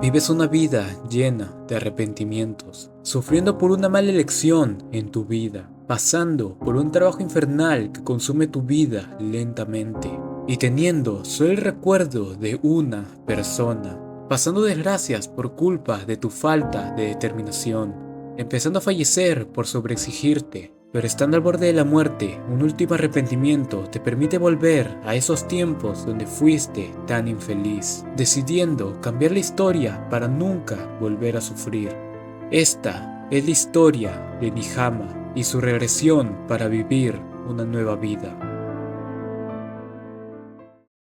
Vives una vida llena de arrepentimientos, sufriendo por una mala elección en tu vida, pasando por un trabajo infernal que consume tu vida lentamente y teniendo solo el recuerdo de una persona, pasando desgracias por culpa de tu falta de determinación, empezando a fallecer por sobreexigirte. Pero estando al borde de la muerte, un último arrepentimiento te permite volver a esos tiempos donde fuiste tan infeliz, decidiendo cambiar la historia para nunca volver a sufrir. Esta es la historia de Nihama y su regresión para vivir una nueva vida.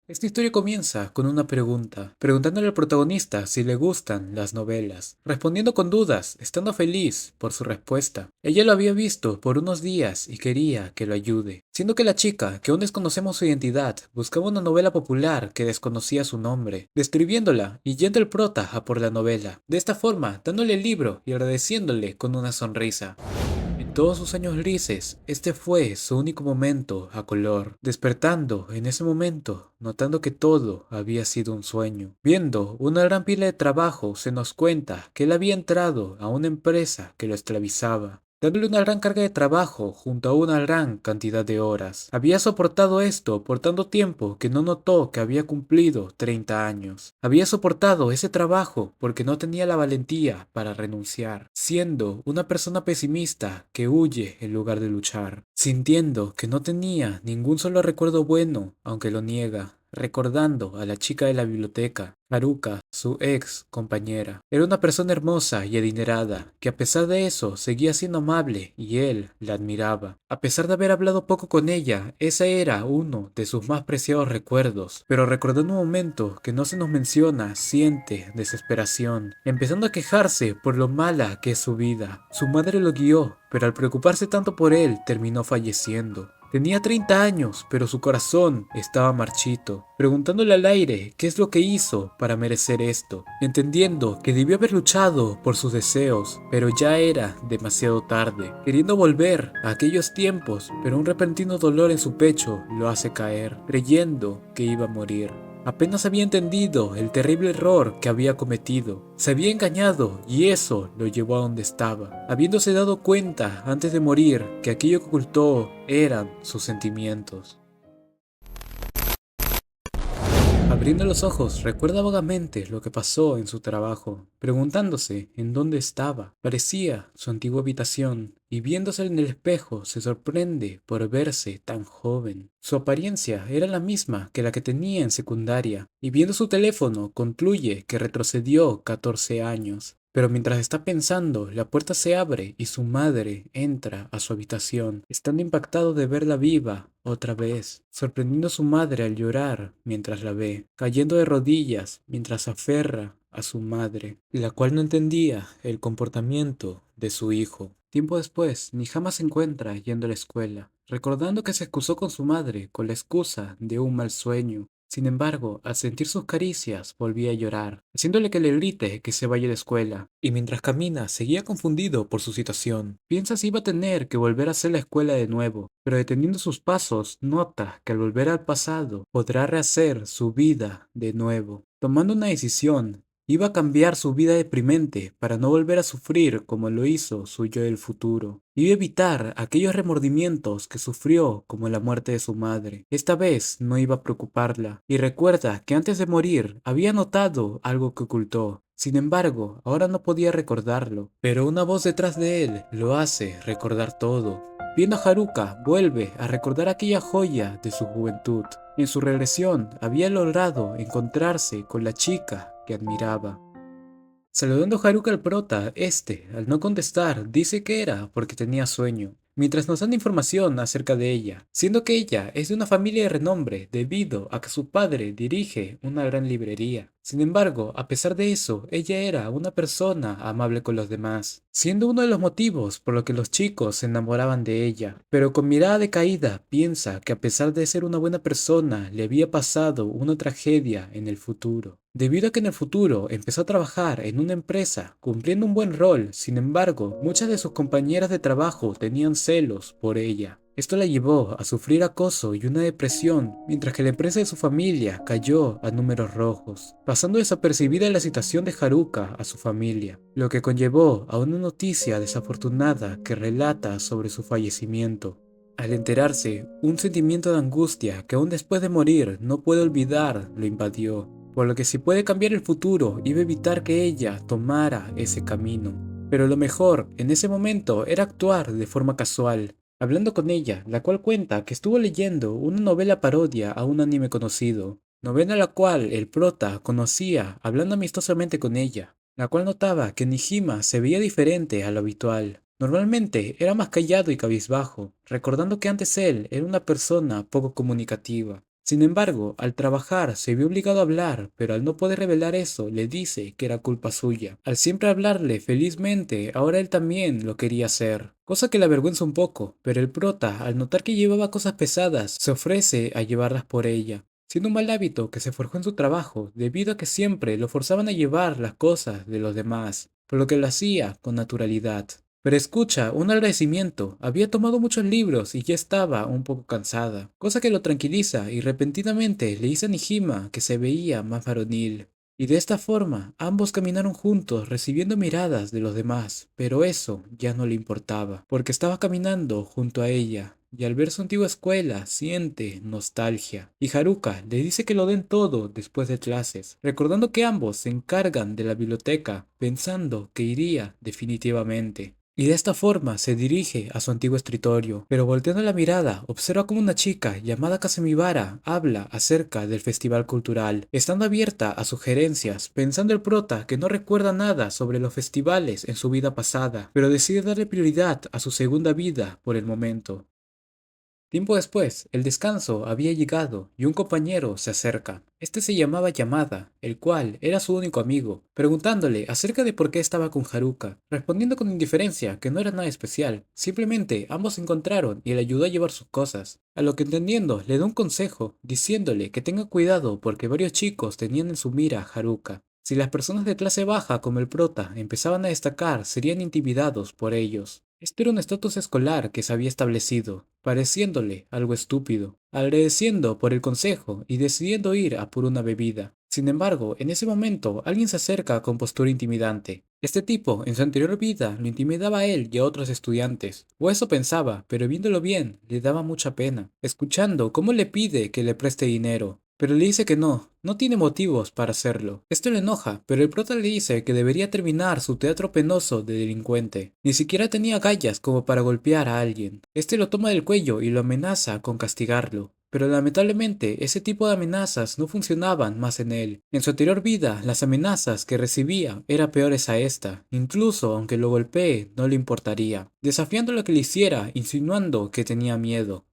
Esta historia comienza con una pregunta, preguntándole al protagonista si le gustan las novelas, respondiendo con dudas, estando feliz por su respuesta. Ella lo había visto por unos días y quería que lo ayude, siendo que la chica, que aún desconocemos su identidad, buscaba una novela popular que desconocía su nombre, describiéndola y yendo el prota a por la novela, de esta forma dándole el libro y agradeciéndole con una sonrisa. En todos sus años grises, este fue su único momento a color, despertando en ese momento, notando que todo había sido un sueño. Viendo una gran pila de trabajo, se nos cuenta que él había entrado a una empresa que lo esclavizaba, dándole una gran carga de trabajo junto a una gran cantidad de horas. Había soportado esto por tanto tiempo que no notó que había cumplido 30 años. Había soportado ese trabajo porque no tenía la valentía para renunciar, siendo una persona pesimista que huye en lugar de luchar, sintiendo que no tenía ningún solo recuerdo bueno, aunque lo niega. Recordando a la chica de la biblioteca, Haruka, su ex compañera. Era una persona hermosa y adinerada, que a pesar de eso seguía siendo amable y él la admiraba. A pesar de haber hablado poco con ella, ese era uno de sus más preciados recuerdos. Pero recordando un momento que no se nos menciona, siente desesperación, empezando a quejarse por lo mala que es su vida. Su madre lo guió, pero al preocuparse tanto por él, terminó falleciendo. Tenía 30 años, pero su corazón estaba marchito, preguntándole al aire qué es lo que hizo para merecer esto, entendiendo que debió haber luchado por sus deseos, pero ya era demasiado tarde, queriendo volver a aquellos tiempos, pero un repentino dolor en su pecho lo hace caer, creyendo que iba a morir. Apenas había entendido el terrible error que había cometido. Se había engañado y eso lo llevó a donde estaba, habiéndose dado cuenta antes de morir que aquello que ocultó eran sus sentimientos. Abriendo los ojos, recuerda vagamente lo que pasó en su trabajo, preguntándose en dónde estaba. Parecía su antigua habitación, y viéndose en el espejo se sorprende por verse tan joven. Su apariencia era la misma que la que tenía en secundaria, y viendo su teléfono concluye que retrocedió 14 años. Pero mientras está pensando, la puerta se abre y su madre entra a su habitación, estando impactado de verla viva otra vez, sorprendiendo a su madre al llorar mientras la ve, cayendo de rodillas mientras se aferra a su madre, la cual no entendía el comportamiento de su hijo. Tiempo después, Nihama se encuentra yendo a la escuela, recordando que se excusó con su madre con la excusa de un mal sueño. Sin embargo, al sentir sus caricias, volvía a llorar, haciéndole que le grite que se vaya de escuela. Y mientras camina, seguía confundido por su situación. Piensa si iba a tener que volver a hacer la escuela de nuevo, pero deteniendo sus pasos, nota que al volver al pasado, podrá rehacer su vida de nuevo. Tomando una decisión, iba a cambiar su vida deprimente para no volver a sufrir como lo hizo su yo del futuro. Iba a evitar aquellos remordimientos que sufrió como la muerte de su madre. Esta vez no iba a preocuparla, y recuerda que antes de morir había notado algo que ocultó. Sin embargo, ahora no podía recordarlo, pero una voz detrás de él lo hace recordar todo. Viendo a Haruka, vuelve a recordar aquella joya de su juventud. En su regresión, había logrado encontrarse con la chica que admiraba. Saludando a Haruka al prota, este, al no contestar, dice que era porque tenía sueño, mientras nos dan información acerca de ella, siendo que ella es de una familia de renombre debido a que su padre dirige una gran librería. Sin embargo, a pesar de eso, ella era una persona amable con los demás, siendo uno de los motivos por lo que los chicos se enamoraban de ella. Pero con mirada decaída, piensa que a pesar de ser una buena persona, le había pasado una tragedia en el futuro. Debido a que en el futuro empezó a trabajar en una empresa, cumpliendo un buen rol, sin embargo, muchas de sus compañeras de trabajo tenían celos por ella. Esto la llevó a sufrir acoso y una depresión, mientras que la empresa de su familia cayó a números rojos, pasando desapercibida la situación de Haruka a su familia, lo que conllevó a una noticia desafortunada que relata sobre su fallecimiento. Al enterarse, un sentimiento de angustia que aún después de morir no puede olvidar lo invadió, por lo que si puede cambiar el futuro iba a evitar que ella tomara ese camino. Pero lo mejor en ese momento era actuar de forma casual, hablando con ella, la cual cuenta que estuvo leyendo una novela parodia a un anime conocido, novela la cual el prota conocía hablando amistosamente con ella, la cual notaba que Nijima se veía diferente a lo habitual. Normalmente era más callado y cabizbajo, recordando que antes él era una persona poco comunicativa. Sin embargo, al trabajar se vio obligado a hablar, pero al no poder revelar eso, le dice que era culpa suya. Al siempre hablarle felizmente, ahora él también lo quería hacer, cosa que le avergüenza un poco, pero el prota, al notar que llevaba cosas pesadas, se ofrece a llevarlas por ella, siendo un mal hábito que se forjó en su trabajo, debido a que siempre lo forzaban a llevar las cosas de los demás, por lo que lo hacía con naturalidad. Pero escucha, un agradecimiento. Había tomado muchos libros y ya estaba un poco cansada, cosa que lo tranquiliza y repentinamente le dice a Nijima que se veía más varonil. Y de esta forma, ambos caminaron juntos recibiendo miradas de los demás, pero eso ya no le importaba, porque estaba caminando junto a ella, y al ver su antigua escuela siente nostalgia. Y Haruka le dice que lo den todo después de clases, recordando que ambos se encargan de la biblioteca, pensando que iría definitivamente. Y de esta forma se dirige a su antiguo escritorio, pero volteando la mirada, observa como una chica llamada Kasemibara habla acerca del festival cultural, estando abierta a sugerencias, pensando el prota que no recuerda nada sobre los festivales en su vida pasada, pero decide darle prioridad a su segunda vida por el momento. Tiempo después, el descanso había llegado y un compañero se acerca. Este se llamaba Yamada, el cual era su único amigo, preguntándole acerca de por qué estaba con Haruka, respondiendo con indiferencia que no era nada especial, simplemente ambos se encontraron y le ayudó a llevar sus cosas, a lo que entendiendo le da un consejo, diciéndole que tenga cuidado porque varios chicos tenían en su mira a Haruka. Si las personas de clase baja como el prota empezaban a destacar, serían intimidados por ellos. Este era un estatus escolar que se había establecido, pareciéndole algo estúpido, agradeciendo por el consejo y decidiendo ir a por una bebida. Sin embargo, en ese momento alguien se acerca con postura intimidante. Este tipo, en su anterior vida, lo intimidaba a él y a otros estudiantes, o eso pensaba, pero viéndolo bien, le daba mucha pena, escuchando cómo le pide que le preste dinero. Pero le dice que no tiene motivos para hacerlo. Esto le enoja, pero el prota le dice que debería terminar su teatro penoso de delincuente. Ni siquiera tenía agallas como para golpear a alguien. Este lo toma del cuello y lo amenaza con castigarlo. Pero lamentablemente ese tipo de amenazas no funcionaban más en él. En su anterior vida, las amenazas que recibía eran peores a esta. Incluso aunque lo golpee, no le importaría, desafiando lo que le hiciera, insinuando que tenía miedo.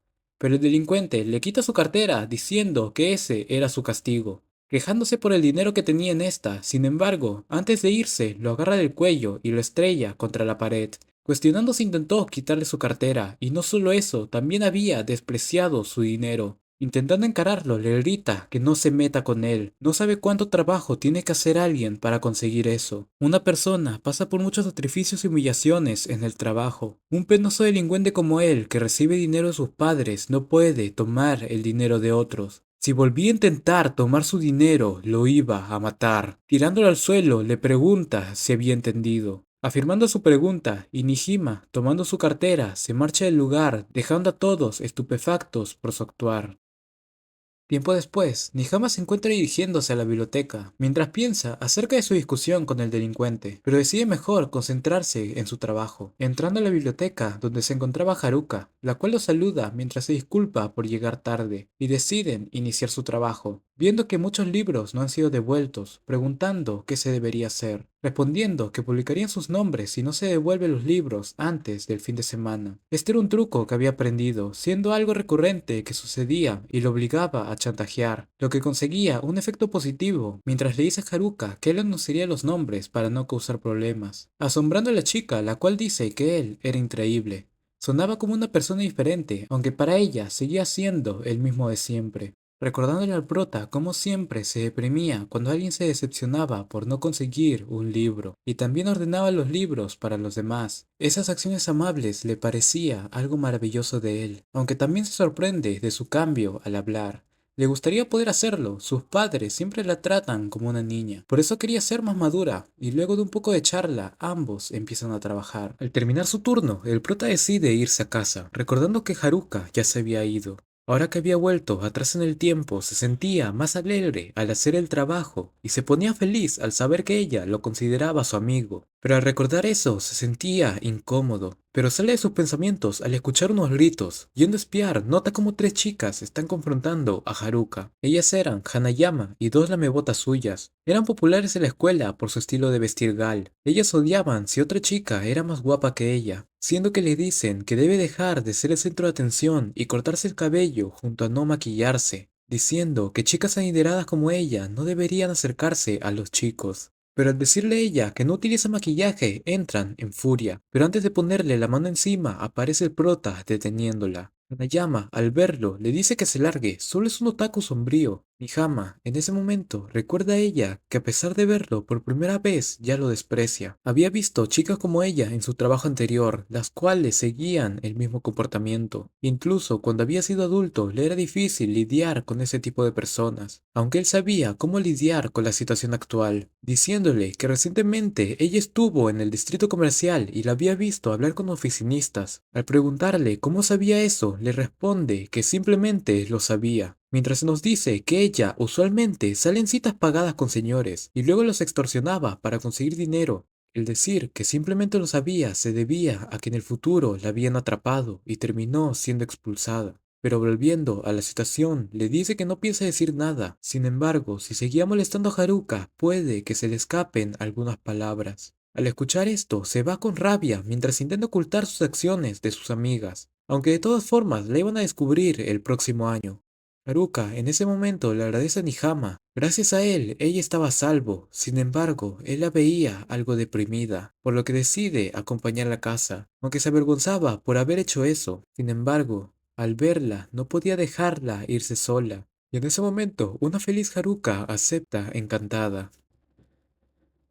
Pero el delincuente le quita su cartera diciendo que ese era su castigo, quejándose por el dinero que tenía en esta. Sin embargo, antes de irse, lo agarra del cuello y lo estrella contra la pared. Cuestionando si intentó quitarle su cartera, y no solo eso, también había despreciado su dinero. Intentando encararlo, le grita que no se meta con él. No sabe cuánto trabajo tiene que hacer alguien para conseguir eso. Una persona pasa por muchos sacrificios y humillaciones en el trabajo. Un penoso delincuente como él, que recibe dinero de sus padres, no puede tomar el dinero de otros. Si volvía a intentar tomar su dinero, lo iba a matar. Tirándolo al suelo, le pregunta si había entendido. Afirmando su pregunta, y Nijima, tomando su cartera, se marcha del lugar, dejando a todos estupefactos por su actuar. Tiempo después, Nijama se encuentra dirigiéndose a la biblioteca, mientras piensa acerca de su discusión con el delincuente, pero decide mejor concentrarse en su trabajo, entrando a la biblioteca donde se encontraba Haruka, la cual lo saluda mientras se disculpa por llegar tarde, y deciden iniciar su trabajo, viendo que muchos libros no han sido devueltos, preguntando qué se debería hacer, respondiendo que publicarían sus nombres si no se devuelven los libros antes del fin de semana. Este era un truco que había aprendido, siendo algo recurrente que sucedía y lo obligaba a chantajear, lo que conseguía un efecto positivo, mientras le dice a Haruka que él anunciaría los nombres para no causar problemas, asombrando a la chica, la cual dice que él era increíble. Sonaba como una persona diferente, aunque para ella seguía siendo el mismo de siempre. recordándole al prota cómo siempre se deprimía cuando alguien se decepcionaba por no conseguir un libro, y también ordenaba los libros para los demás. Esas acciones amables le parecía algo maravilloso de él, aunque también se sorprende de su cambio al hablar. Le gustaría poder hacerlo, sus padres siempre la tratan como una niña, por eso quería ser más madura, y luego de un poco de charla, ambos empiezan a trabajar. Al terminar su turno, el prota decide irse a casa, recordando que Haruka ya se había ido. Ahora que había vuelto atrás en el tiempo, se sentía más alegre al hacer el trabajo y se ponía feliz al saber que ella lo consideraba su amigo. Pero al recordar eso, se sentía incómodo. Pero sale de sus pensamientos al escuchar unos gritos. Yendo a espiar, nota como tres chicas están confrontando a Haruka. Ellas eran Hanayama y dos lamebotas suyas. Eran populares en la escuela por su estilo de vestir gal. Ellas odiaban si otra chica era más guapa que ella, siendo que le dicen que debe dejar de ser el centro de atención y cortarse el cabello junto a no maquillarse, diciendo que chicas adineradas como ella no deberían acercarse a los chicos. Pero al decirle ella que no utiliza maquillaje, entran en furia. Pero antes de ponerle la mano encima, aparece el prota deteniéndola. Hanayama, al verlo, le dice que se largue, solo es un otaku sombrío. Mihama, en ese momento, recuerda a ella que a pesar de verlo por primera vez, ya lo desprecia. Había visto chicas como ella en su trabajo anterior, las cuales seguían el mismo comportamiento. Incluso cuando había sido adulto, le era difícil lidiar con ese tipo de personas, aunque él sabía cómo lidiar con la situación actual, diciéndole que recientemente ella estuvo en el distrito comercial y la había visto hablar con oficinistas. Al preguntarle cómo sabía eso, le responde que simplemente lo sabía, mientras nos dice que ella usualmente sale en citas pagadas con señores y luego los extorsionaba para conseguir dinero. El decir que simplemente lo sabía se debía a que en el futuro la habían atrapado y terminó siendo expulsada. Pero volviendo a la situación, le dice que no piensa decir nada. Sin embargo, si seguía molestando a Haruka, puede que se le escapen algunas palabras. Al escuchar esto, se va con rabia mientras intenta ocultar sus acciones de sus amigas, aunque de todas formas la iban a descubrir el próximo año. Haruka en ese momento le agradece a Nihama. Gracias a él, ella estaba a salvo. Sin embargo, él la veía algo deprimida, por lo que decide acompañarla a casa, aunque se avergonzaba por haber hecho eso. Sin embargo, al verla, no podía dejarla irse sola. Y en ese momento, una feliz Haruka acepta encantada.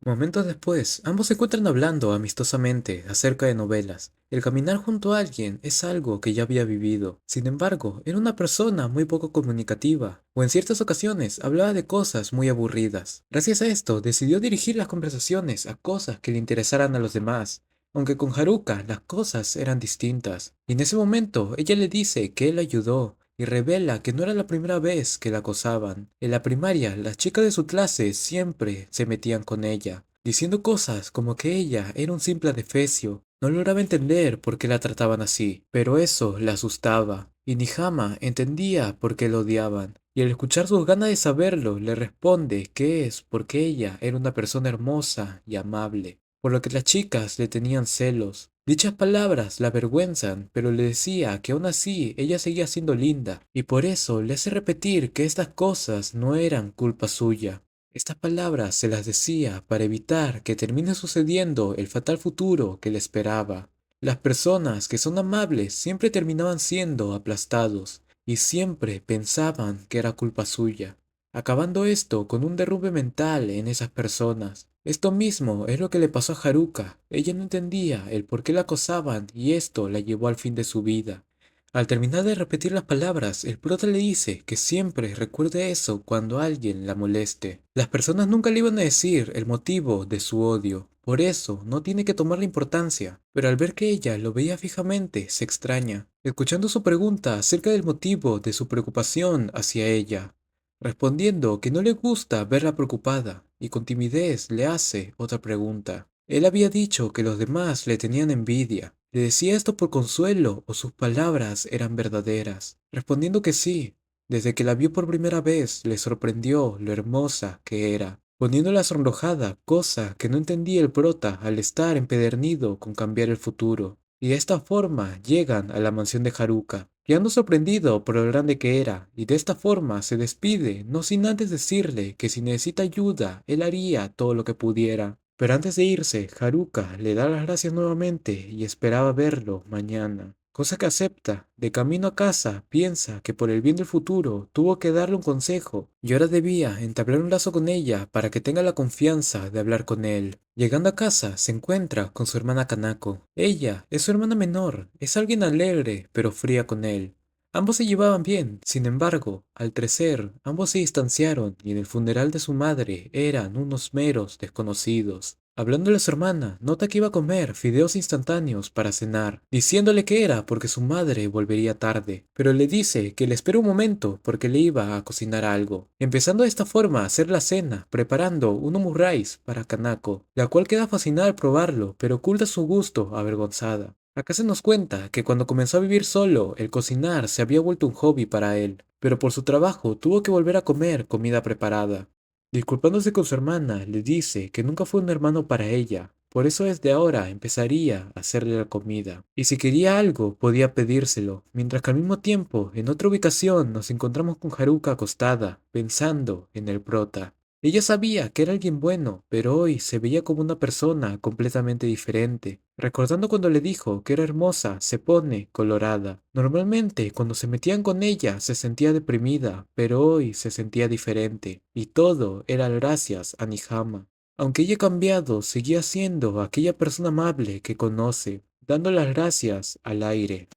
Momentos después, ambos se encuentran hablando amistosamente acerca de novelas. El caminar junto a alguien es algo que ya había vivido. Sin embargo, era una persona muy poco comunicativa, o en ciertas ocasiones hablaba de cosas muy aburridas. Gracias a esto, decidió dirigir las conversaciones a cosas que le interesaran a los demás. Aunque con Haruka las cosas eran distintas. Y en ese momento, ella le dice que él la ayudó, y revela que no era la primera vez que la acosaban. En la primaria, las chicas de su clase siempre se metían con ella, diciendo cosas como que ella era un simple adefesio. No lograba entender por qué la trataban así, pero eso la asustaba, y Nihama entendía por qué la odiaban. Y al escuchar sus ganas de saberlo, le responde que es porque ella era una persona hermosa y amable, por lo que las chicas le tenían celos. Dichas palabras la avergüenzan, pero le decía que aún así ella seguía siendo linda, y por eso le hace repetir que estas cosas no eran culpa suya. Estas palabras se las decía para evitar que termine sucediendo el fatal futuro que le esperaba. Las personas que son amables siempre terminaban siendo aplastados, y siempre pensaban que era culpa suya, acabando esto con un derrumbe mental en esas personas. Esto mismo es lo que le pasó a Haruka. Ella no entendía el por qué la acosaban y esto la llevó al fin de su vida. Al terminar de repetir las palabras, el prota le dice que siempre recuerde eso cuando alguien la moleste. Las personas nunca le iban a decir el motivo de su odio, por eso no tiene que tomarle importancia. Pero al ver que ella lo veía fijamente, se extraña, escuchando su pregunta acerca del motivo de su preocupación hacia ella, respondiendo que no le gusta verla preocupada, y con timidez le hace otra pregunta. Él había dicho que los demás le tenían envidia. ¿Le decía esto por consuelo o sus palabras eran verdaderas? Respondiendo que sí. Desde que la vio por primera vez, le sorprendió lo hermosa que era, poniéndola sonrojada, cosa que no entendía el prota al estar empedernido con cambiar el futuro. Y de esta forma llegan a la mansión de Haruka, quedando sorprendido por lo grande que era, y de esta forma se despide, no sin antes decirle que si necesita ayuda, él haría todo lo que pudiera. Pero antes de irse, Haruka le da las gracias nuevamente y esperaba verlo mañana. cosa que acepta. De camino a casa, piensa que por el bien del futuro tuvo que darle un consejo y ahora debía entablar un lazo con ella para que tenga la confianza de hablar con él. Llegando a casa, se encuentra con su hermana Kanako. Ella es su hermana menor, es alguien alegre pero fría con él. Ambos se llevaban bien, sin embargo, al crecer, ambos se distanciaron y en el funeral de su madre eran unos meros desconocidos. Hablándole a su hermana, nota que iba a comer fideos instantáneos para cenar, diciéndole que era porque su madre volvería tarde, pero le dice que le espere un momento porque le iba a cocinar algo, empezando de esta forma a hacer la cena, preparando un omurice para Kanako, la cual queda fascinada al probarlo, pero oculta su gusto avergonzada. Acá se nos cuenta que cuando comenzó a vivir solo, el cocinar se había vuelto un hobby para él, pero por su trabajo tuvo que volver a comer comida preparada. Disculpándose con su hermana, le dice que nunca fue un hermano para ella, por eso desde ahora empezaría a hacerle la comida. Y si quería algo, podía pedírselo, mientras que al mismo tiempo, en otra ubicación, nos encontramos con Haruka acostada, pensando en el prota. Ella sabía que era alguien bueno, pero hoy se veía como una persona completamente diferente. Recordando cuando le dijo que era hermosa, se pone colorada. Normalmente, cuando se metían con ella, se sentía deprimida, pero hoy se sentía diferente. Y todo era gracias a Nihama. Aunque ella ha cambiado, seguía siendo aquella persona amable que conoce, dando las gracias al aire.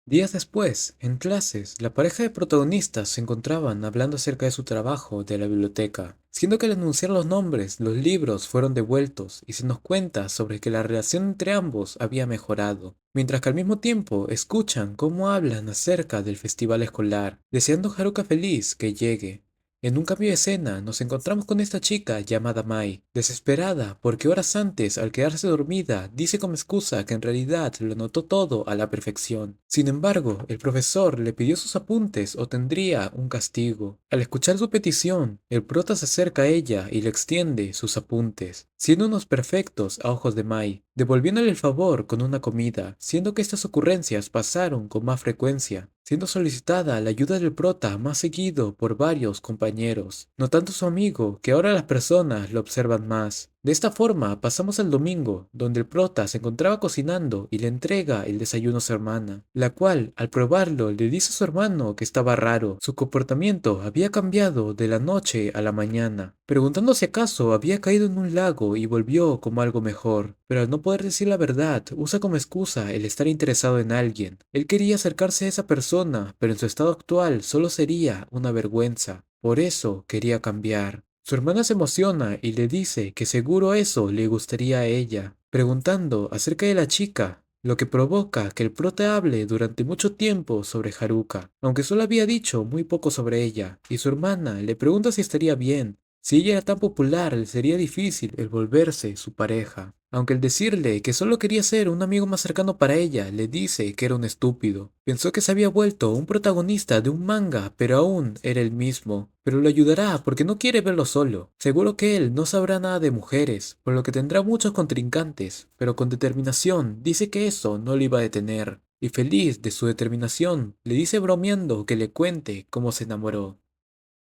Días después, en clases, la pareja de protagonistas se encontraban hablando acerca de su trabajo de la biblioteca, siendo que al anunciar los nombres, los libros fueron devueltos y se nos cuenta sobre que la relación entre ambos había mejorado, mientras que al mismo tiempo escuchan cómo hablan acerca del festival escolar, deseando a Haruka feliz que llegue. En un cambio de escena, nos encontramos con esta chica llamada Mai, desesperada porque horas antes, al quedarse dormida, dice como excusa que en realidad lo anotó todo a la perfección. Sin embargo, el profesor le pidió sus apuntes o tendría un castigo. Al escuchar su petición, el prota se acerca a ella y le extiende sus apuntes, siendo unos perfectos a ojos de Mai, devolviéndole el favor con una comida, siendo que estas ocurrencias pasaron con más frecuencia, siendo solicitada la ayuda del prota más seguido por varios compañeros, notando su amigo que ahora las personas lo observan más. De esta forma pasamos al domingo, donde el prota se encontraba cocinando y le entrega el desayuno a su hermana, la cual, al probarlo, le dice a su hermano que estaba raro, su comportamiento había cambiado de la noche a la mañana, preguntando si acaso había caído en un lago y volvió como algo mejor, pero al no poder decir la verdad, usa como excusa el estar interesado en alguien. Él quería acercarse a esa persona, pero en su estado actual solo sería una vergüenza, por eso quería cambiar. Su hermana se emociona y le dice que seguro eso le gustaría a ella, preguntando acerca de la chica, lo que provoca que el prota hable durante mucho tiempo sobre Haruka, aunque solo había dicho muy poco sobre ella, y su hermana le pregunta si estaría bien. Si ella era tan popular, le sería difícil el volverse su pareja, aunque el decirle que solo quería ser un amigo más cercano para ella le dice que era un estúpido. Pensó que se había vuelto un protagonista de un manga, pero aún era el mismo. Pero lo ayudará porque no quiere verlo solo. Seguro que él no sabrá nada de mujeres, por lo que tendrá muchos contrincantes, pero con determinación dice que eso no lo iba a detener. Y feliz de su determinación, le dice bromeando que le cuente cómo se enamoró.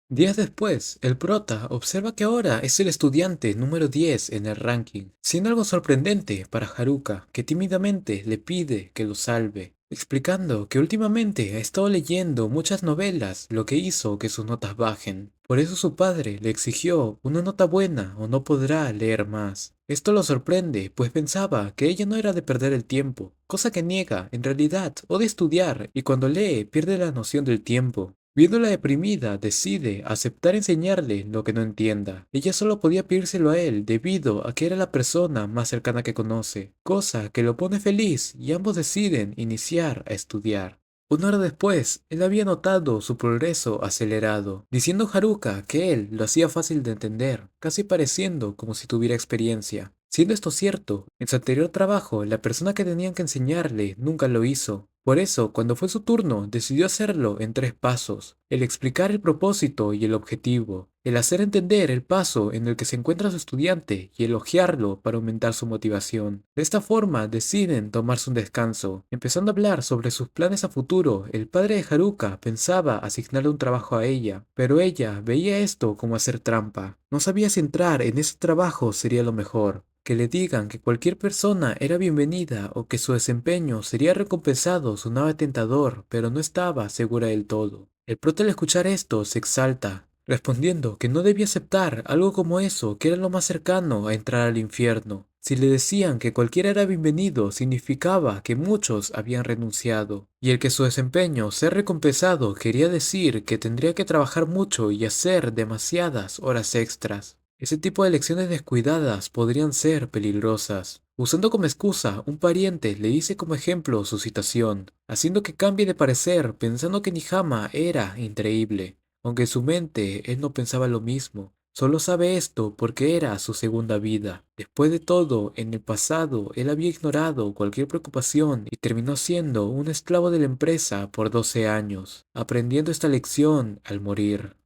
Días después, el prota observa que ahora es el estudiante número 10 en el ranking, siendo algo sorprendente para Haruka, que tímidamente le pide que lo salve, explicando que últimamente ha estado leyendo muchas novelas, lo que hizo que sus notas bajen. Por eso su padre le exigió una nota buena o no podrá leer más. Esto lo sorprende, pues pensaba que ella no era de perder el tiempo, cosa que niega, en realidad, o de estudiar, y cuando lee pierde la noción del tiempo. Viéndola deprimida, decide aceptar enseñarle lo que no entienda. Ella solo podía pedírselo a él debido a que era la persona más cercana que conoce, cosa que lo pone feliz y ambos deciden iniciar a estudiar. Una hora después, él había notado su progreso acelerado, diciendo a Haruka que él lo hacía fácil de entender, casi pareciendo como si tuviera experiencia. Siendo esto cierto, en su anterior trabajo, la persona que tenían que enseñarle nunca lo hizo. Por eso, cuando fue su turno, decidió hacerlo en 3 pasos: el explicar el propósito y el objetivo, el hacer entender el paso en el que se encuentra su estudiante y elogiarlo para aumentar su motivación. De esta forma, deciden tomarse un descanso. Empezando a hablar sobre sus planes a futuro, el padre de Haruka pensaba asignarle un trabajo a ella, pero ella veía esto como hacer trampa. No sabía si entrar en ese trabajo sería lo mejor. que le digan que cualquier persona era bienvenida o que su desempeño sería recompensado sonaba tentador, pero no estaba segura del todo. El prota al escuchar esto se exalta, respondiendo que no debía aceptar algo como eso, que era lo más cercano a entrar al infierno. Si le decían que cualquiera era bienvenido, significaba que muchos habían renunciado, y el que su desempeño sea recompensado quería decir que tendría que trabajar mucho y hacer demasiadas horas extras. Ese tipo de lecciones descuidadas podrían ser peligrosas. Usando como excusa, un pariente le dice como ejemplo su situación, haciendo que cambie de parecer pensando que Nihama era increíble, aunque en su mente él no pensaba lo mismo. Solo sabe esto porque era su segunda vida. Después de todo, en el pasado él había ignorado cualquier preocupación y terminó siendo un esclavo de la empresa por 12 años, aprendiendo esta lección al morir.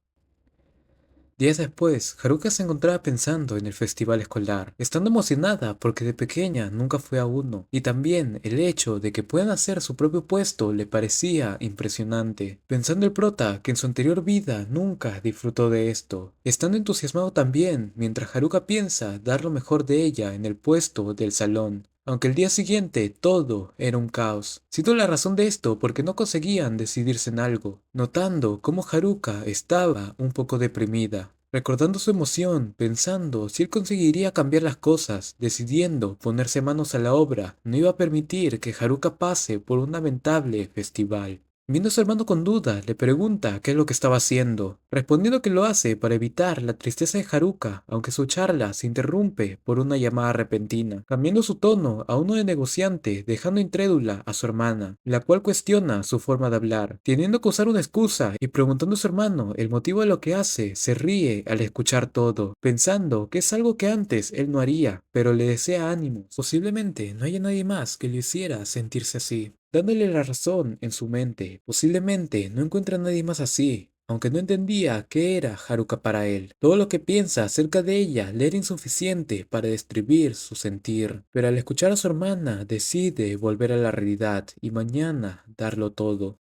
Días después, Haruka se encontraba pensando en el festival escolar, estando emocionada porque de pequeña nunca fue a uno, y también el hecho de que puedan hacer su propio puesto le parecía impresionante, pensando el prota que en su anterior vida nunca disfrutó de esto, estando entusiasmado también mientras Haruka piensa dar lo mejor de ella en el puesto del salón. Aunque el día siguiente todo era un caos, siendo la razón de esto porque no conseguían decidirse en algo, notando cómo Haruka estaba un poco deprimida, recordando su emoción, pensando si él conseguiría cambiar las cosas, decidiendo ponerse manos a la obra, no iba a permitir que Haruka pase por un lamentable festival. Viendo a su hermano con duda, le pregunta qué es lo que estaba haciendo, respondiendo que lo hace para evitar la tristeza de Haruka, aunque su charla se interrumpe por una llamada repentina, cambiando su tono a uno de negociante, dejando incrédula a su hermana, la cual cuestiona su forma de hablar, teniendo que usar una excusa y preguntando a su hermano el motivo de lo que hace, se ríe al escuchar todo, pensando que es algo que antes él no haría, pero le desea ánimos. Posiblemente no haya nadie más que le hiciera sentirse así, dándole la razón en su mente. Posiblemente no encuentra a nadie más así, aunque no entendía qué era Haruka para él. Todo lo que piensa acerca de ella le era insuficiente para describir su sentir, pero al escuchar a su hermana decide volver a la realidad y mañana darlo todo.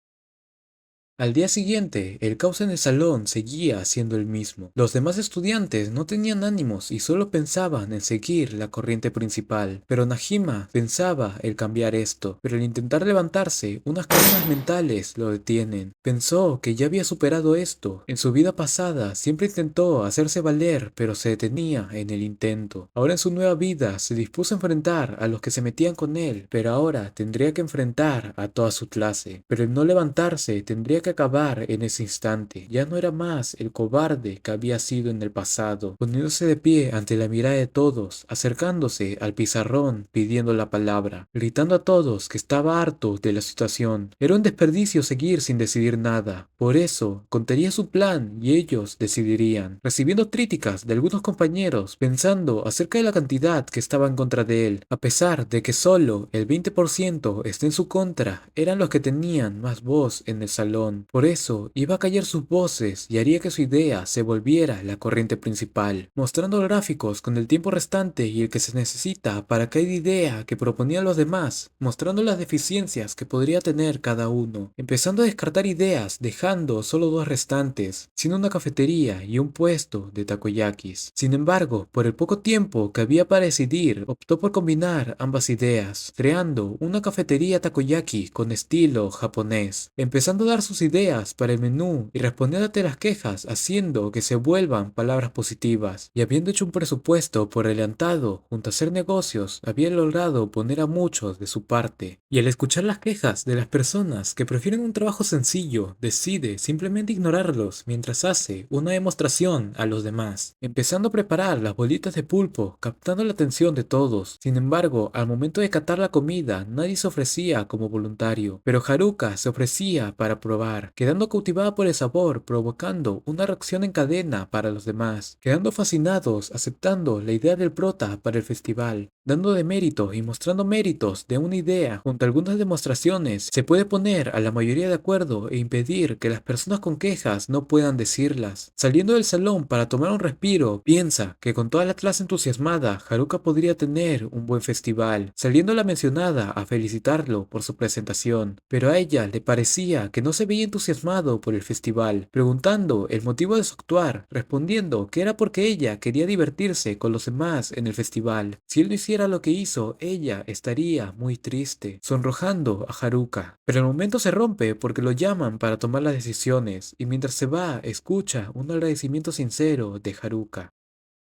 Al día siguiente, el caos en el salón seguía siendo el mismo. Los demás estudiantes no tenían ánimos y solo pensaban en seguir la corriente principal, pero Najima pensaba en cambiar esto, pero al intentar levantarse, unas cadenas mentales lo detienen. Pensó que ya había superado esto. En su vida pasada siempre intentó hacerse valer, pero se detenía en el intento. Ahora en su nueva vida se dispuso a enfrentar a los que se metían con él, pero ahora tendría que enfrentar a toda su clase. Pero el no levantarse tendría que acabar en ese instante. Ya no era más el cobarde que había sido en el pasado, poniéndose de pie ante la mirada de todos, acercándose al pizarrón pidiendo la palabra, gritando a todos que estaba harto de la situación. Era un desperdicio seguir sin decidir nada. Por eso, contaría su plan y ellos decidirían, recibiendo críticas de algunos compañeros, pensando acerca de la cantidad que estaba en contra de él, a pesar de que solo el 20% esté en su contra, eran los que tenían más voz en el salón. Por eso, iba a callar sus voces y haría que su idea se volviera la corriente principal, mostrando gráficos con el tiempo restante y el que se necesita para cada idea que proponían los demás, mostrando las deficiencias que podría tener cada uno, empezando a descartar ideas, dejando solo dos restantes, siendo una cafetería y un puesto de takoyakis. Sin embargo, por el poco tiempo que había para decidir, optó por combinar ambas ideas, creando una cafetería takoyaki con estilo japonés, empezando a dar sus ideas para el menú y respondiendo ante las quejas, haciendo que se vuelvan palabras positivas, y habiendo hecho un presupuesto por adelantado junto a hacer negocios, había logrado poner a muchos de su parte, y al escuchar las quejas de las personas que prefieren un trabajo sencillo, decide simplemente ignorarlos mientras hace una demostración a los demás, empezando a preparar las bolitas de pulpo, captando la atención de todos. Sin embargo, al momento de catar la comida, nadie se ofrecía como voluntario, pero Haruka se ofrecía para probar, quedando cautivada por el sabor, provocando una reacción en cadena para los demás, quedando fascinados, aceptando la idea del prota para el festival. dando de méritos y mostrando méritos de una idea junto a algunas demostraciones, se puede poner a la mayoría de acuerdo e impedir que las personas con quejas no puedan decirlas. Saliendo del salón para tomar un respiro, piensa que con toda la clase entusiasmada, Haruka podría tener un buen festival, saliendo la mencionada a felicitarlo por su presentación, pero a ella le parecía que no se veía entusiasmado por el festival, preguntando el motivo de su actuar, respondiendo que era porque ella quería divertirse con los demás en el festival. Si él no hiciera lo que hizo, ella estaría muy triste, sonrojando a Haruka. Pero el momento se rompe porque lo llaman para tomar las decisiones, y mientras se va, escucha un agradecimiento sincero de Haruka.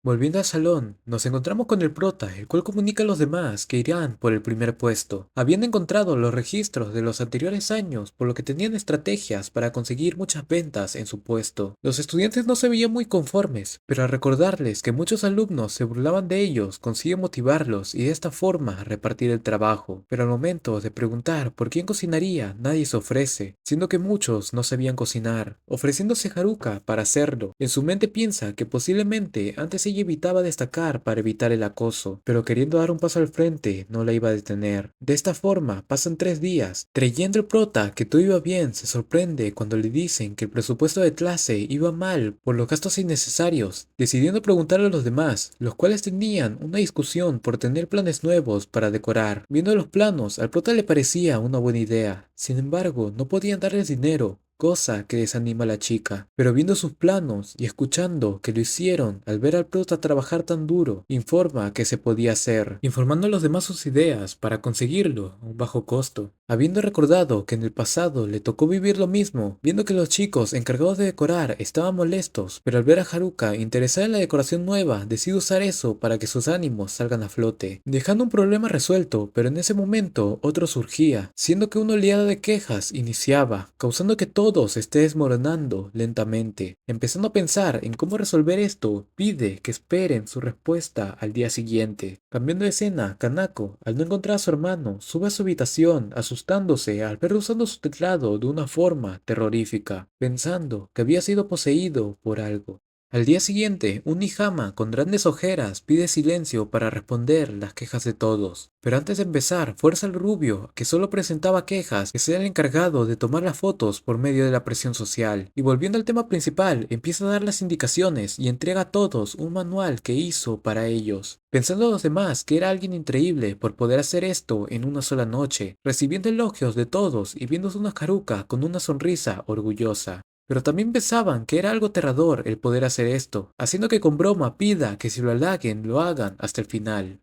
Volviendo al salón, nos encontramos con el prota, el cual comunica a los demás que irán por el primer puesto. Habiendo encontrado los registros de los anteriores años, por lo que tenían estrategias para conseguir muchas ventas en su puesto. Los estudiantes no se veían muy conformes, pero al recordarles que muchos alumnos se burlaban de ellos, consigue motivarlos y de esta forma repartir el trabajo. Pero al momento de preguntar por quién cocinaría, nadie se ofrece, siendo que muchos no sabían cocinar, ofreciéndose Haruka para hacerlo. En su mente piensa que posiblemente antes ella evitaba destacar para evitar el acoso, pero queriendo dar un paso al frente no la iba a detener. De esta forma pasan 3 días. Creyendo el prota que todo iba bien, se sorprende cuando le dicen que el presupuesto de clase iba mal por los gastos innecesarios, decidiendo preguntarle a los demás, los cuales tenían una discusión por tener planes nuevos para decorar. Viendo los planos, al prota le parecía una buena idea, sin embargo no podían darles dinero, cosa que desanima a la chica, pero viendo sus planos y escuchando que lo hicieron al ver al prota trabajar tan duro, informa que se podía hacer, informando a los demás sus ideas para conseguirlo a un bajo costo. Habiendo recordado que en el pasado le tocó vivir lo mismo, viendo que los chicos encargados de decorar estaban molestos, pero al ver a Haruka interesada en la decoración nueva, decide usar eso para que sus ánimos salgan a flote, dejando un problema resuelto, pero en ese momento otro surgía, siendo que una oleada de quejas iniciaba, causando que todo se esté desmoronando lentamente. Empezando a pensar en cómo resolver esto, pide que esperen su respuesta al día siguiente. Cambiando de escena, Kanako, al no encontrar a su hermano, sube a su habitación, asustándose al verlo usando su teclado de una forma terrorífica, pensando que había sido poseído por algo. Al día siguiente, un Nihama con grandes ojeras pide silencio para responder las quejas de todos. Pero antes de empezar, fuerza al rubio, que solo presentaba quejas, que sea el encargado de tomar las fotos por medio de la presión social. Y volviendo al tema principal, empieza a dar las indicaciones y entrega a todos un manual que hizo para ellos. Pensando a los demás que era alguien increíble por poder hacer esto en una sola noche, recibiendo elogios de todos y viéndose una Haruka con una sonrisa orgullosa. Pero también pensaban que era algo aterrador el poder hacer esto, haciendo que con broma pida que si lo halaguen lo hagan hasta el final.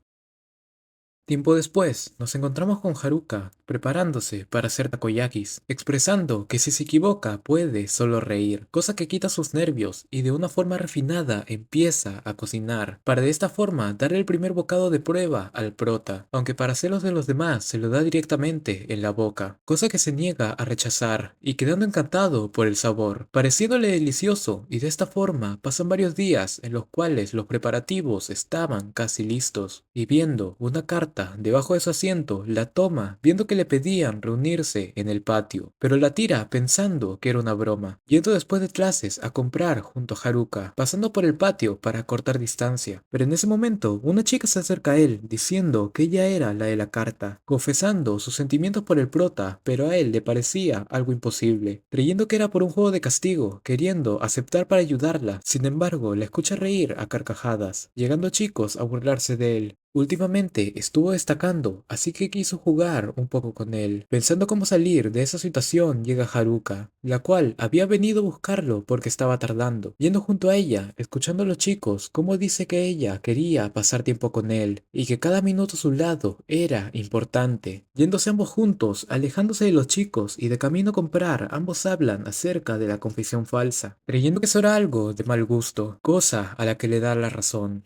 Tiempo después, nos encontramos con Haruka, preparándose para hacer takoyakis, expresando que si se equivoca puede solo reír, cosa que quita sus nervios y de una forma refinada empieza a cocinar, para de esta forma darle el primer bocado de prueba al prota, aunque para celos de los demás se lo da directamente en la boca, cosa que se niega a rechazar, y quedando encantado por el sabor, pareciéndole delicioso, y de esta forma pasan varios días en los cuales los preparativos estaban casi listos, y viendo una carta debajo de su asiento, la toma, viendo que le pedían reunirse en el patio, pero la tira pensando que era una broma, yendo después de clases a comprar junto a Haruka, pasando por el patio para cortar distancia. Pero en ese momento, una chica se acerca a él, diciendo que ella era la de la carta, confesando sus sentimientos por el prota, pero a él le parecía algo imposible, creyendo que era por un juego de castigo, queriendo aceptar para ayudarla. Sin embargo, la escucha reír a carcajadas, llegando chicos a burlarse de él. Últimamente estuvo destacando, así que quiso jugar un poco con él. Pensando cómo salir de esa situación, llega Haruka, la cual había venido a buscarlo porque estaba tardando. Yendo junto a ella, escuchando a los chicos cómo dice que ella quería pasar tiempo con él y que cada minuto a su lado era importante. Yéndose ambos juntos, alejándose de los chicos y de camino a comprar, ambos hablan acerca de la confesión falsa, creyendo que eso era algo de mal gusto, cosa a la que le da la razón.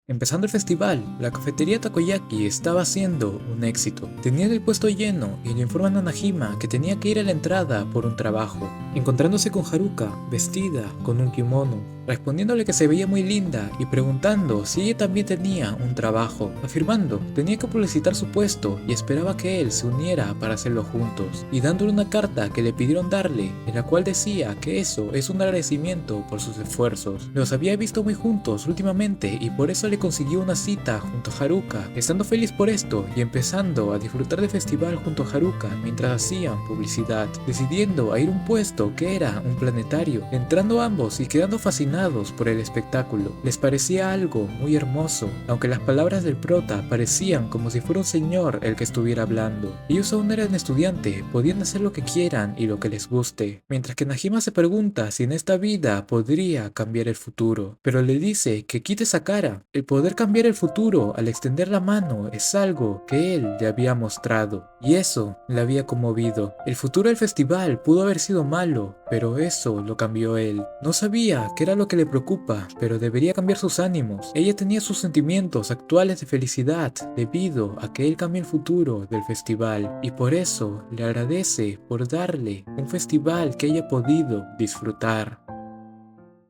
Empezando el festival, la cafetería Takoyaki estaba siendo un éxito. Tenían el puesto lleno y le informan a Najima que tenía que ir a la entrada por un trabajo, encontrándose con Haruka, vestida con un kimono, respondiéndole que se veía muy linda y preguntando si ella también tenía un trabajo, afirmando tenía que publicitar su puesto y esperaba que él se uniera para hacerlo juntos, y dándole una carta que le pidieron darle, en la cual decía que eso es un agradecimiento por sus esfuerzos. Los había visto muy juntos últimamente y por eso le finalmente consiguió una cita junto a Haruka, estando feliz por esto y empezando a disfrutar del festival junto a Haruka mientras hacían publicidad, decidiendo a ir a un puesto que era un planetario, entrando ambos y quedando fascinados por el espectáculo. Les parecía algo muy hermoso, aunque las palabras del prota parecían como si fuera un señor el que estuviera hablando. Ellos aún eran estudiantes, podían hacer lo que quieran y lo que les guste, mientras que Najima se pregunta si en esta vida podría cambiar el futuro, pero le dice que quite esa cara. El poder cambiar el futuro al extender la mano es algo que él le había mostrado, y eso le había conmovido. El futuro del festival pudo haber sido malo, pero eso lo cambió él. No sabía qué era lo que le preocupa, pero debería cambiar sus ánimos. Ella tenía sus sentimientos actuales de felicidad debido a que él cambió el futuro del festival, y por eso le agradece por darle un festival que haya podido disfrutar.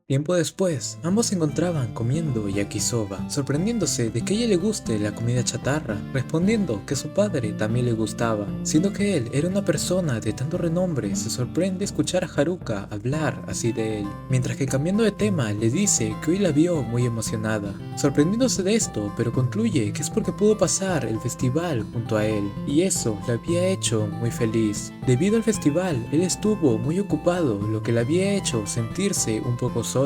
Tiempo después, ambos se encontraban comiendo yakisoba, sorprendiéndose de que a ella le guste la comida chatarra, respondiendo que a su padre también le gustaba. Siendo que él era una persona de tanto renombre, se sorprende escuchar a Haruka hablar así de él, mientras que cambiando de tema le dice que hoy la vio muy emocionada, sorprendiéndose de esto, pero concluye que es porque pudo pasar el festival junto a él, y eso le había hecho muy feliz. Debido al festival, él estuvo muy ocupado, lo que le había hecho sentirse un poco sola.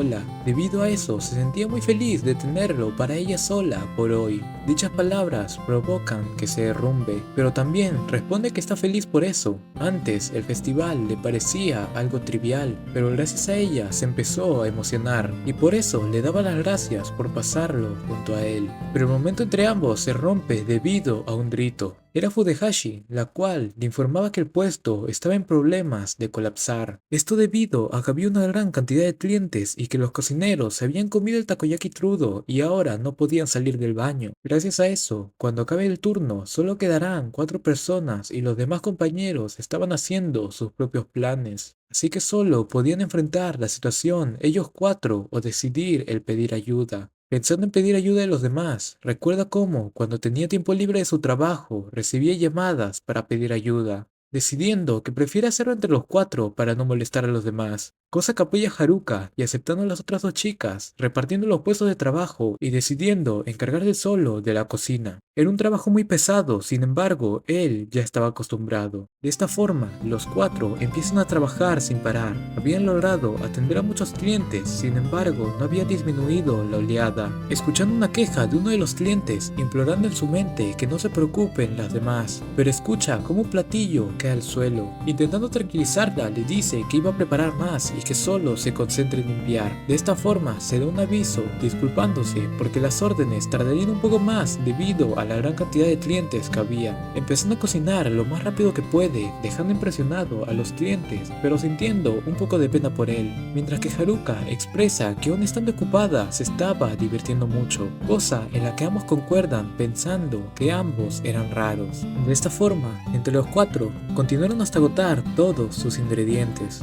Debido a eso, se sentía muy feliz de tenerlo para ella sola por hoy. Dichas palabras provocan que se derrumbe, pero también responde que está feliz por eso. Antes, el festival le parecía algo trivial, pero gracias a ella se empezó a emocionar, y por eso le daba las gracias por pasarlo junto a él. Pero el momento entre ambos se rompe debido a un grito. Era Fudehashi, la cual le informaba que el puesto estaba en problemas de colapsar. Esto debido a que había una gran cantidad de clientes y que los cocineros se habían comido el takoyaki crudo y ahora no podían salir del baño. Gracias a eso, cuando acabe el turno, solo quedarán 4 personas y los demás compañeros estaban haciendo sus propios planes. Así que solo podían enfrentar la situación ellos 4 o decidir el pedir ayuda. Pensando en pedir ayuda de los demás, recuerda cómo, cuando tenía tiempo libre de su trabajo, recibía llamadas para pedir ayuda, decidiendo que prefiere hacerlo entre los 4 para no molestar a los demás, cosa que apoya a Haruka y aceptando a las otras 2 chicas, repartiendo los puestos de trabajo y decidiendo encargarse solo de la cocina. Era un trabajo muy pesado, sin embargo, él ya estaba acostumbrado. De esta forma, los 4 empiezan a trabajar sin parar. Habían logrado atender a muchos clientes, sin embargo, no había disminuido la oleada. Escuchando una queja de uno de los clientes, implorando en su mente que no se preocupen las demás, pero escucha como un platillo cae al suelo. Intentando tranquilizarla, le dice que iba a preparar más y que solo se concentre en limpiar. De esta forma, se da un aviso, disculpándose porque las órdenes tardarían un poco más debido a la gran cantidad de clientes que había, empezando a cocinar lo más rápido que puede, dejando impresionado a los clientes, pero sintiendo un poco de pena por él, mientras que Haruka expresa que aún estando ocupada se estaba divirtiendo mucho, cosa en la que ambos concuerdan pensando que ambos eran raros. De esta forma, entre los 4 continuaron hasta agotar todos sus ingredientes.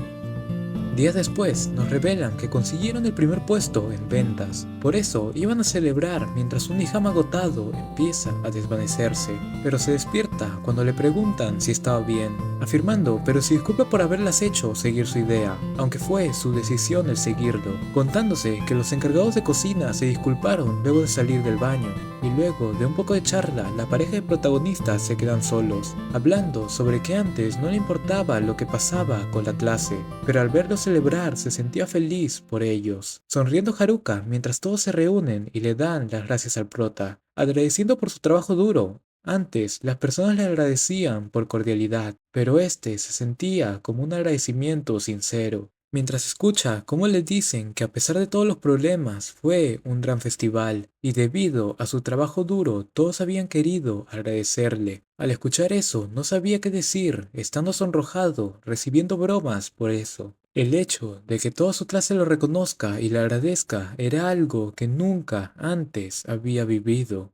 Días después nos revelan que consiguieron el primer puesto en ventas, por eso iban a celebrar mientras un Nihama agotado empieza a desvanecerse, pero se despierta cuando le preguntan si estaba bien, afirmando pero se disculpa por haberlas hecho seguir su idea, aunque fue su decisión el seguirlo, contándose que los encargados de cocina se disculparon luego de salir del baño, y luego de un poco de charla la pareja de protagonistas se quedan solos, hablando sobre que antes no le importaba lo que pasaba con la clase, pero al verlos celebrar se sentía feliz por ellos, sonriendo Haruka mientras todos se reúnen y le dan las gracias al prota, agradeciendo por su trabajo duro. Antes, las personas le agradecían por cordialidad, pero este se sentía como un agradecimiento sincero. Mientras escucha cómo le dicen que a pesar de todos los problemas fue un gran festival y debido a su trabajo duro todos habían querido agradecerle. Al escuchar eso no sabía qué decir, estando sonrojado, recibiendo bromas por eso. El hecho de que toda su clase lo reconozca y le agradezca era algo que nunca antes había vivido.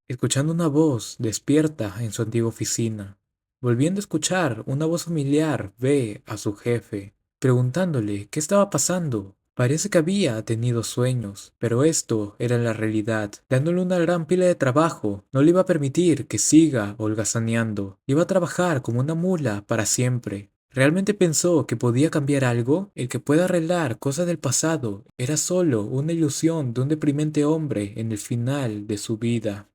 Escuchando una voz, despierta en su antigua oficina. Volviendo a escuchar una voz familiar, ve a su jefe, preguntándole qué estaba pasando. Parece que había tenido sueños, pero esto era la realidad. Dándole una gran pila de trabajo, no le iba a permitir que siga holgazaneando. Iba a trabajar como una mula para siempre. ¿Realmente pensó que podía cambiar algo? El que pueda arreglar cosas del pasado era solo una ilusión de un deprimente hombre en el final de su vida.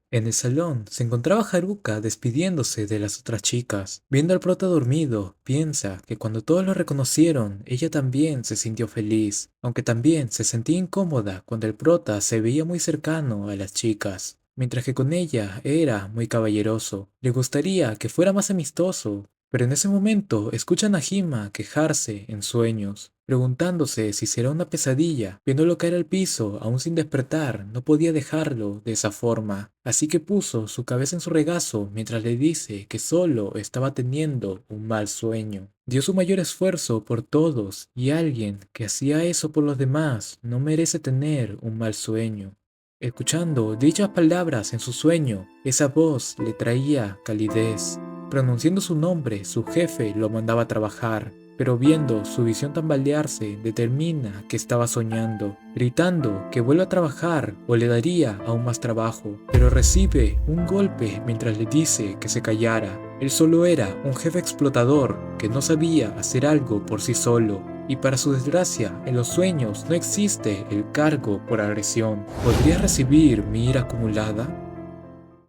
En el salón se encontraba Haruka despidiéndose de las otras chicas. Viendo al prota dormido, piensa que cuando todos lo reconocieron, ella también se sintió feliz, aunque también se sentía incómoda cuando el prota se veía muy cercano a las chicas. Mientras que con ella era muy caballeroso, le gustaría que fuera más amistoso, pero en ese momento escuchan a Hima quejarse en sueños, preguntándose si será una pesadilla. Viéndolo caer al piso, aún sin despertar, no podía dejarlo de esa forma, así que puso su cabeza en su regazo mientras le dice que solo estaba teniendo un mal sueño. Dio su mayor esfuerzo por todos y alguien que hacía eso por los demás no merece tener un mal sueño. Escuchando dichas palabras en su sueño, esa voz le traía calidez. Pronunciando su nombre, su jefe lo mandaba a trabajar, pero viendo su visión tambalearse, determina que estaba soñando, gritando que vuelva a trabajar o le daría aún más trabajo, pero recibe un golpe mientras le dice que se callara. Él solo era un jefe explotador que no sabía hacer algo por sí solo, y para su desgracia, en los sueños no existe el cargo por agresión. ¿Podría recibir mi ira acumulada?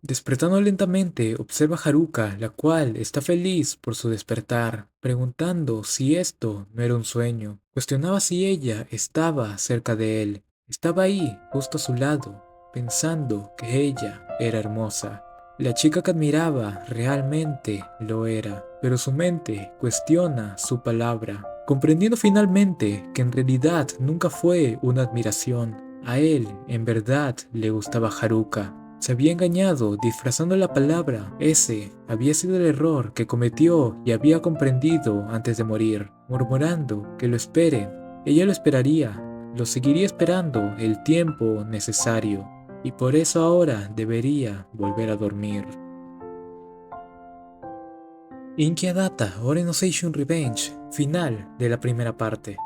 Despertando lentamente, observa a Haruka, la cual está feliz por su despertar, preguntando si esto no era un sueño. Cuestionaba si ella estaba cerca de él. Estaba ahí, justo a su lado, pensando que ella era hermosa. La chica que admiraba realmente lo era, pero su mente cuestiona su palabra, comprendiendo finalmente que en realidad nunca fue una admiración. A él, en verdad, le gustaba Haruka. Se había engañado disfrazando la palabra. Ese había sido el error que cometió y había comprendido antes de morir, murmurando que lo esperen. Ella lo esperaría, lo seguiría esperando el tiempo necesario, y por eso ahora debería volver a dormir. Inkia Data Orenosation Revenge, final de la primera parte.